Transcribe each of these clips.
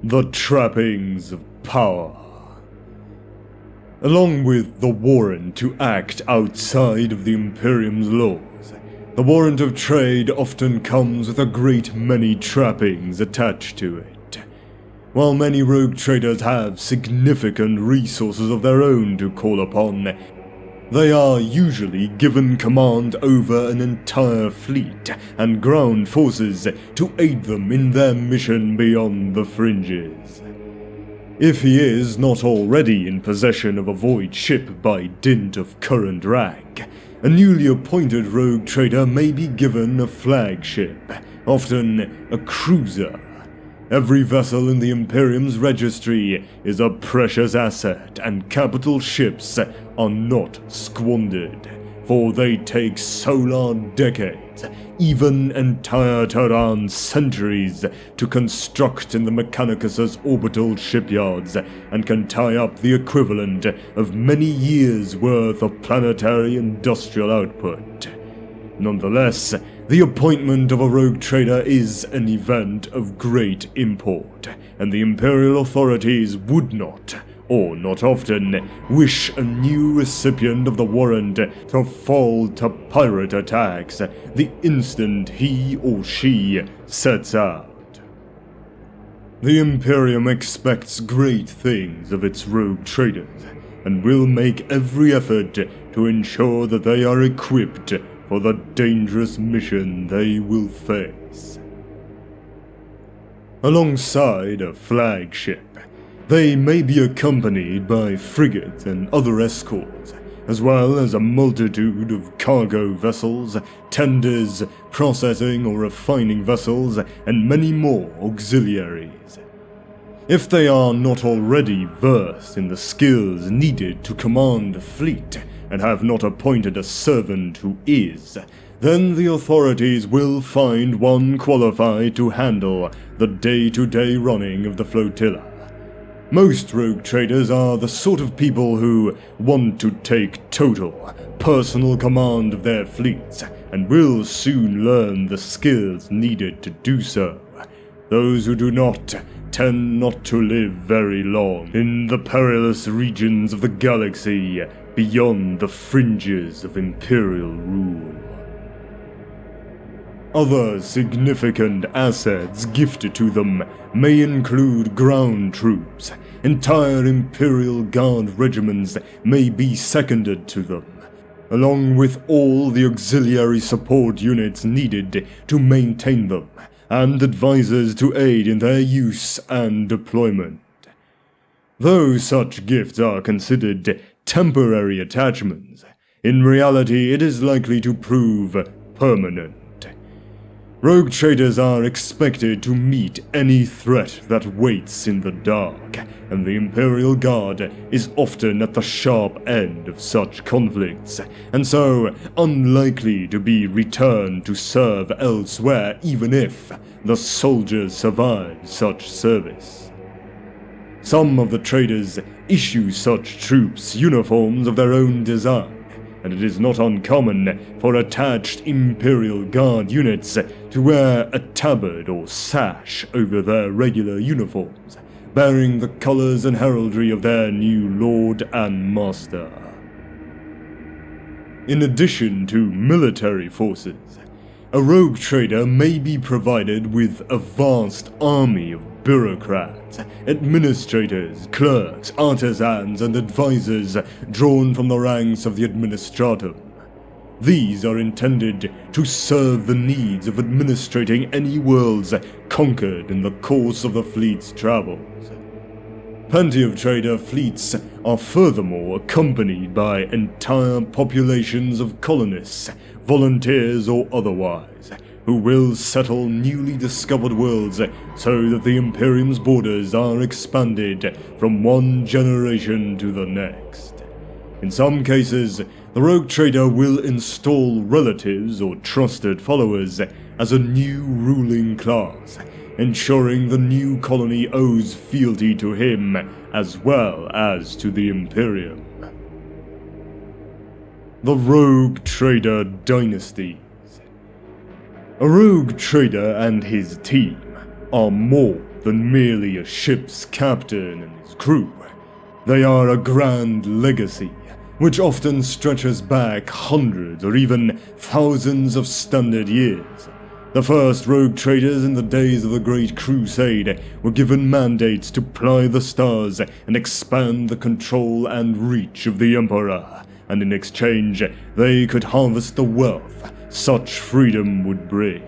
The Trappings of Power. Along with the warrant to act outside of the Imperium's laws, the warrant of trade often comes with a great many trappings attached to it. While many rogue traders have significant resources of their own to call upon, they are usually given command over an entire fleet and ground forces to aid them in their mission beyond the fringes. If he is not already in possession of a void ship by dint of current rank, a newly appointed rogue trader may be given a flagship, often a cruiser. Every vessel in the Imperium's registry is a precious asset, and capital ships are not squandered, for they take solar decades, even entire Terran centuries, to construct in the Mechanicus's orbital shipyards, and can tie up the equivalent of many years' worth of planetary industrial output. Nonetheless, the appointment of a rogue trader is an event of great import, and the Imperial authorities would not, or not often, wish a new recipient of the warrant to fall to pirate attacks the instant he or she sets out. The Imperium expects great things of its rogue traders, and will make every effort to ensure that they are equipped for the dangerous mission they will face. Alongside a flagship, they may be accompanied by frigates and other escorts, as well as a multitude of cargo vessels, tenders, processing or refining vessels, and many more auxiliaries. If they are not already versed in the skills needed to command a fleet, and have not appointed a servant who is, then the authorities will find one qualified to handle the day-to-day running of the flotilla. Most rogue traders are the sort of people who want to take total, personal command of their fleets, and will soon learn the skills needed to do so. Those who do not tend not to live very long in the perilous regions of the galaxy beyond the fringes of Imperial rule. Other significant assets gifted to them may include ground troops. Entire Imperial Guard regiments may be seconded to them, along with all the auxiliary support units needed to maintain them, and advisors to aid in their use and deployment. Though such gifts are considered temporary attachments, in reality it is likely to prove permanent. Rogue traders are expected to meet any threat that waits in the dark, and the Imperial Guard is often at the sharp end of such conflicts, and so unlikely to be returned to serve elsewhere even if the soldiers survive such service. Some of the traders issue such troops uniforms of their own design, and it is not uncommon for attached Imperial Guard units to wear a tabard or sash over their regular uniforms, bearing the colors and heraldry of their new lord and master. In addition to military forces, a rogue trader may be provided with a vast army of bureaucrats, administrators, clerks, artisans, and advisors drawn from the ranks of the administratum. These are intended to serve the needs of administrating any worlds conquered in the course of the fleet's travels. Plenty of trader fleets are furthermore accompanied by entire populations of colonists, volunteers or otherwise, who will settle newly discovered worlds so that the Imperium's borders are expanded from one generation to the next. In some cases, the rogue trader will install relatives or trusted followers as a new ruling class, ensuring the new colony owes fealty to him as well as to the Imperium. The Rogue Trader Dynasties. A rogue trader and his team are more than merely a ship's captain and his crew. They are a grand legacy, which often stretches back hundreds or even thousands of standard years. The first rogue traders in the days of the Great Crusade were given mandates to ply the stars and expand the control and reach of the Emperor, and in exchange they could harvest the wealth such freedom would bring.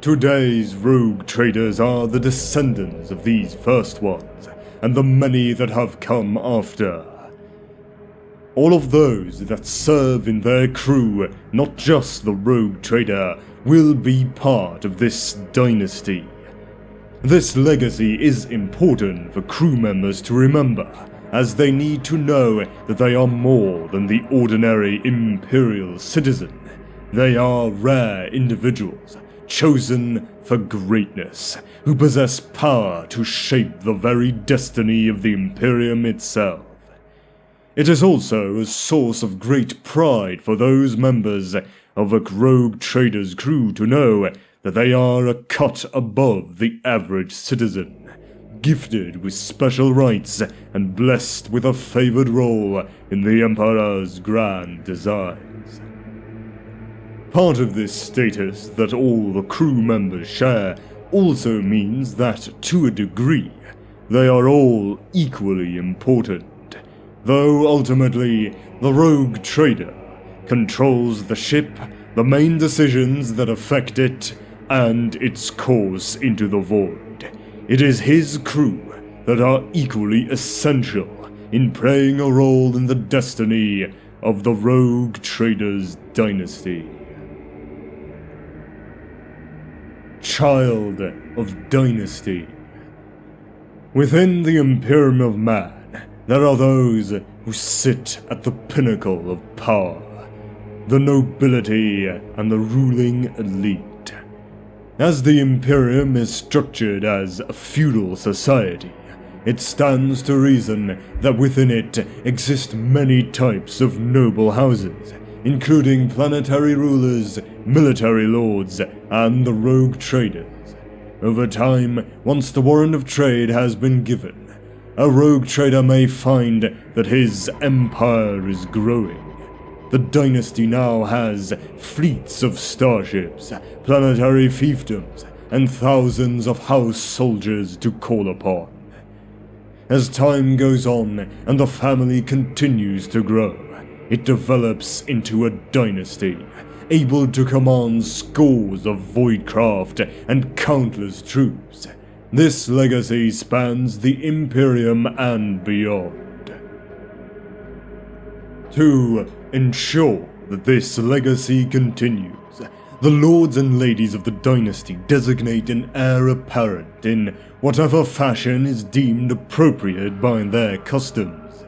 Today's rogue traders are the descendants of these first ones, and the many that have come after. All of those that serve in their crew, not just the rogue trader, will be part of this dynasty. This legacy is important for crew members to remember, as they need to know that they are more than the ordinary imperial citizen. They are rare individuals, chosen for greatness, who possess power to shape the very destiny of the Imperium itself. It is also a source of great pride for those members of a rogue trader's crew to know that they are a cut above the average citizen, gifted with special rights and blessed with a favored role in the Emperor's grand designs. Part of this status that all the crew members share also means that, to a degree, they are all equally important. Though ultimately, the rogue trader controls the ship, the main decisions that affect it, and its course into the void. It is his crew that are equally essential in playing a role in the destiny of the rogue trader's dynasty. Child of Dynasty. Within the Imperium of Man, there are those who sit at the pinnacle of power, the nobility and the ruling elite. As the Imperium is structured as a feudal society, it stands to reason that within it exist many types of noble houses, including planetary rulers, military lords, and the rogue traders. Over time, once the warrant of trade has been given, a rogue trader may find that his empire is growing. The dynasty now has fleets of starships, planetary fiefdoms, and thousands of house soldiers to call upon. As time goes on and the family continues to grow, it develops into a dynasty, able to command scores of voidcraft and countless troops. This legacy spans the Imperium and beyond. To ensure that this legacy continues, the lords and ladies of the dynasty designate an heir apparent in whatever fashion is deemed appropriate by their customs.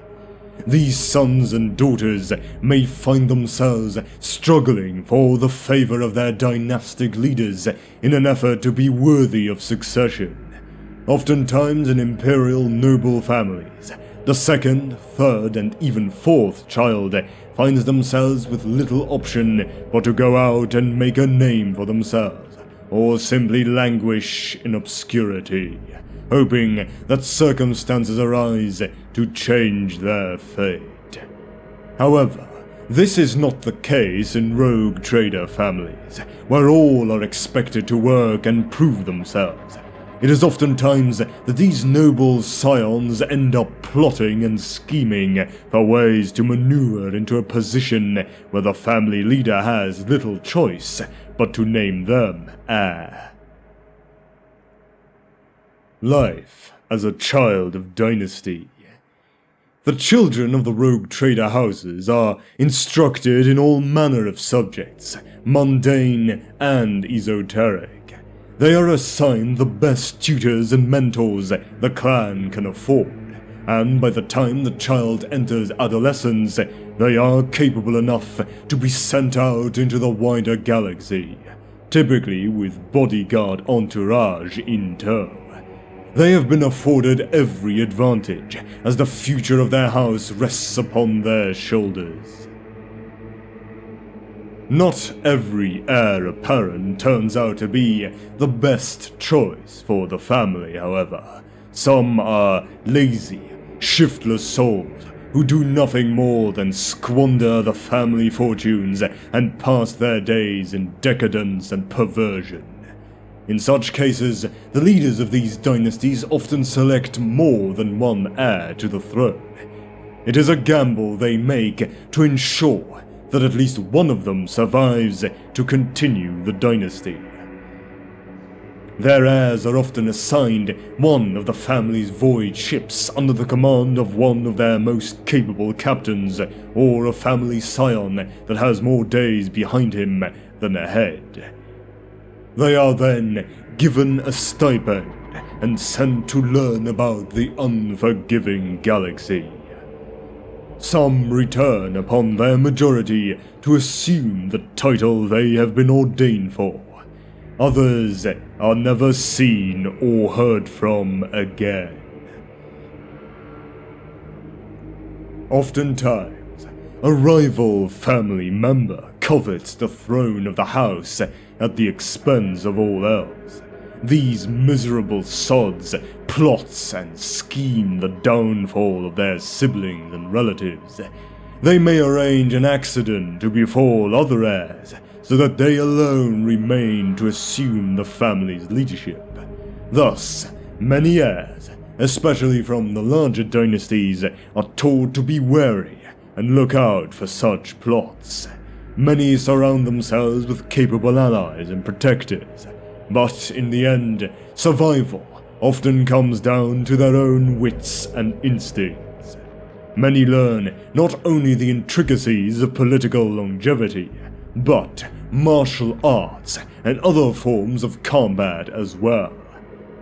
These sons and daughters may find themselves struggling for the favor of their dynastic leaders in an effort to be worthy of succession. Oftentimes in imperial noble families, the second, third, and even fourth child finds themselves with little option but to go out and make a name for themselves, or simply languish in obscurity, hoping that circumstances arise to change their fate. However, this is not the case in rogue trader families, where all are expected to work and prove themselves. It is oftentimes that these noble scions end up plotting and scheming for ways to maneuver into a position where the family leader has little choice but to name them heir. Life as a child of Dynasty. The children of the rogue trader houses are instructed in all manner of subjects, mundane and esoteric. They are assigned the best tutors and mentors the clan can afford, and by the time the child enters adolescence, they are capable enough to be sent out into the wider galaxy, typically with bodyguard entourage in tow. They have been afforded every advantage, as the future of their house rests upon their shoulders. Not every heir apparent turns out to be the best choice for the family, however. Some are lazy, shiftless souls who do nothing more than squander the family fortunes and pass their days in decadence and perversion. In such cases, the leaders of these dynasties often select more than one heir to the throne. It is a gamble they make to ensure that at least one of them survives to continue the dynasty. Their heirs are often assigned one of the family's void ships under the command of one of their most capable captains, or a family scion that has more days behind him than ahead. They are then given a stipend and sent to learn about the unforgiving galaxy. Some return upon their majority to assume the title they have been ordained for. Others are never seen or heard from again. Oftentimes, a rival family member covets the throne of the house at the expense of all else. These miserable sods plot and scheme the downfall of their siblings and relatives. They may arrange an accident to befall other heirs, so that they alone remain to assume the family's leadership. Thus, many heirs, especially from the larger dynasties, are told to be wary and look out for such plots. Many surround themselves with capable allies and protectors, but in the end, survival often comes down to their own wits and instincts. Many learn not only the intricacies of political longevity, but martial arts and other forms of combat as well.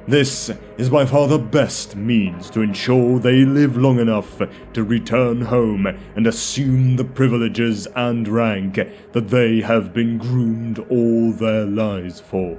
This is by far the best means to ensure they live long enough to return home and assume the privileges and rank that they have been groomed all their lives for.